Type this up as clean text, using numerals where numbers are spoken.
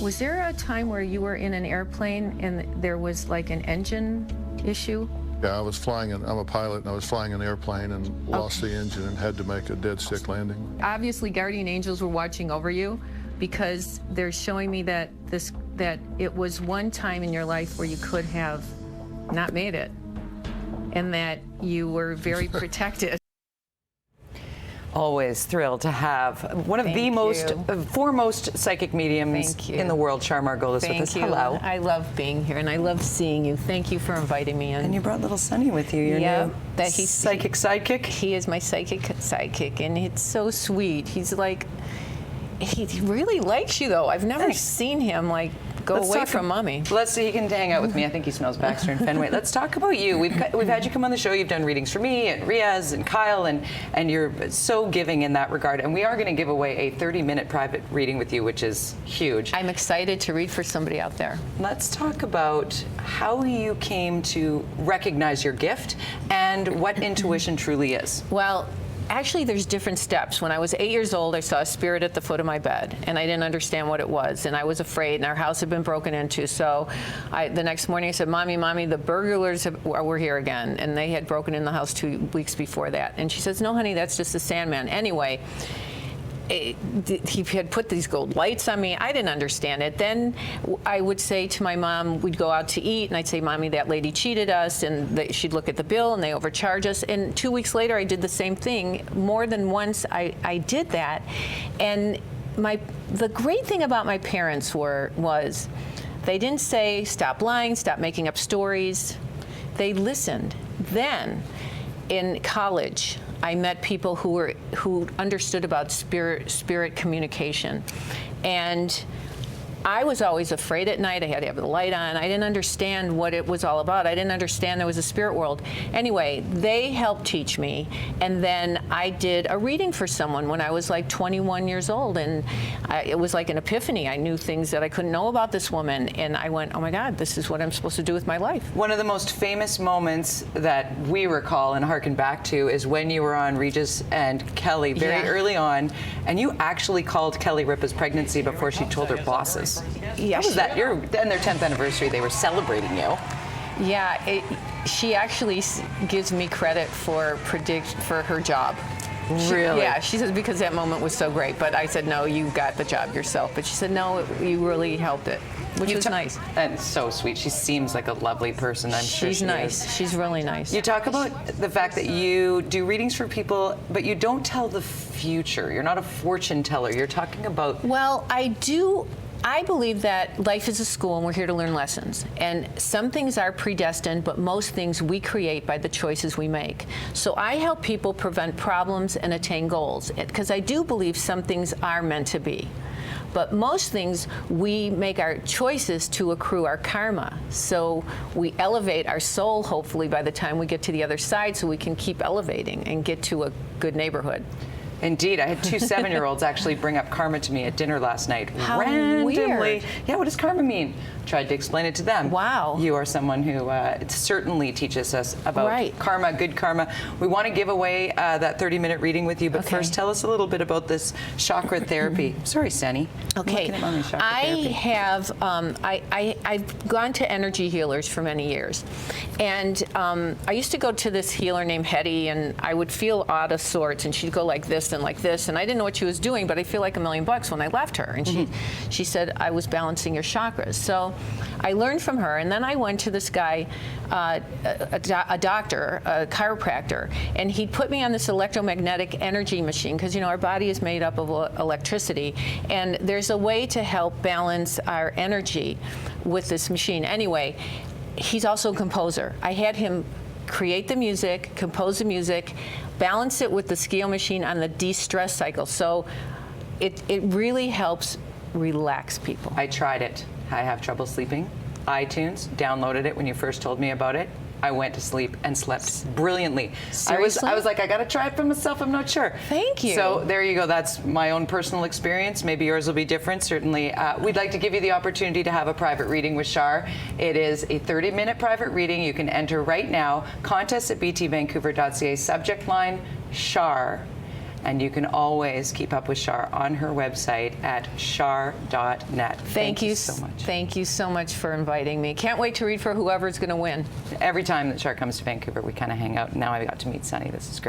Was there a time where you were in an airplane and there was like an engine issue? Yeah, I was flying, I'm a pilot, and I was flying an airplane and lost the engine and had to make a dead stick landing. Obviously, guardian angels were watching over you, because they're showing me that it was one time in your life where you could have not made it, and that you were very protected. Always thrilled to have one of the most foremost psychic mediums in the world, Char Margolis, with us. Hello. I love being here, and I love seeing you. Thank you for inviting me in. And you brought little Sonny with you, your new that he's psychic sidekick. He is my psychic sidekick, and it's so sweet. He's like, he really likes you, though. I've never seen him like go away from mommy. Let's see, he can hang out with me. I think he smells Baxter and Fenway. Let's talk about you. We've had you come on the show. You've done readings for me and Riaz and Kyle, and you're so giving in that regard. And we are going to give away a 30-minute private reading with you, which is huge. I'm excited to read for somebody out there. Let's talk about how you came to recognize your gift and what intuition truly is. Well, actually, there's different steps. When I was 8 years old, I saw a spirit at the foot of my bed, and I didn't understand what it was, and I was afraid, and our house had been broken into. So the next morning I said, Mommy, the burglars were here again, and they had broken in the house 2 weeks before that. And she says, no, honey, that's just the Sandman. Anyway, he had put these gold lights on me. I didn't understand it. Then I would say to my mom, we'd go out to eat, and I'd say, Mommy, that lady cheated us, and she'd look at the bill, and they overcharge us. And 2 weeks later, I did the same thing. More than once, I did that. And the great thing about my parents was they didn't say, stop lying, stop making up stories. They listened. Then, in college, I met people who understood about spirit communication, and I was always afraid at night. I had to have the light on. I didn't understand what it was all about. I didn't understand there was a spirit world. Anyway, they helped teach me, and then I did a reading for someone when I was like 21 years old, and it was like an epiphany. I knew things that I couldn't know about this woman, and I went, oh my God, this is what I'm supposed to do with my life. One of the most famous moments that we recall and harken back to is when you were on Regis and Kelly very early on, and you actually called Kelly Ripa's pregnancy before she told her bosses. Yeah, how was that? And their 10th anniversary, they were celebrating you. Yeah, she actually gives me credit for her job. Really? Yeah, she says because that moment was so great. But I said, no, you got the job yourself. But she said, no, you really helped it, which was nice. And so sweet. She seems like a lovely person, I'm sure she's nice. She's really nice. You talk about the fact that you do readings for people, but you don't tell the future. You're not a fortune teller. You're talking about... Well, I do. I believe that life is a school, and we're here to learn lessons. And some things are predestined, but most things we create by the choices we make. So I help people prevent problems and attain goals, because I do believe some things are meant to be. But most things, we make our choices to accrue our karma. So we elevate our soul, hopefully, by the time we get to the other side, so we can keep elevating and get to a good neighborhood. Indeed. I had 2 7-year-olds actually bring up karma to me at dinner last night. How randomly. weird. Yeah, what does karma mean? Tried to explain it to them. Wow. You are someone who certainly teaches us about karma, good karma. We want to give away that 30-minute reading with you, but first tell us a little bit about this chakra therapy. Sorry, Sani. Okay. I've gone to energy healers for many years. And I used to go to this healer named Hetty, and I would feel out of sorts, and she'd go like this and like this, and I didn't know what she was doing, but I feel like $1 million when I left her. And she said, I was balancing your chakras. So I learned from her, and then I went to this guy, a doctor, a chiropractor, and he put me on this electromagnetic energy machine, because, you know, our body is made up of electricity, and there's a way to help balance our energy with this machine. Anyway, he's also a composer. I had him create the music, compose the music, balance it with the scale machine on the de-stress cycle. So it really helps relax people. I tried it. I have trouble sleeping. iTunes, downloaded it when you first told me about it. I went to sleep and slept brilliantly. Seriously? I was like, I gotta try it for myself, I'm not sure. Thank you. So there you go, that's my own personal experience. Maybe yours will be different, certainly. We'd like to give you the opportunity to have a private reading with Char. It is a 30-minute private reading. You can enter right now. Contest at btvancouver.ca, subject line, Char. And you can always keep up with Char on her website at char.net. Thank you so much. Thank you so much for inviting me. Can't wait to read for whoever's going to win. Every time that Char comes to Vancouver, we kind of hang out. Now I got to meet Sunny. This is great.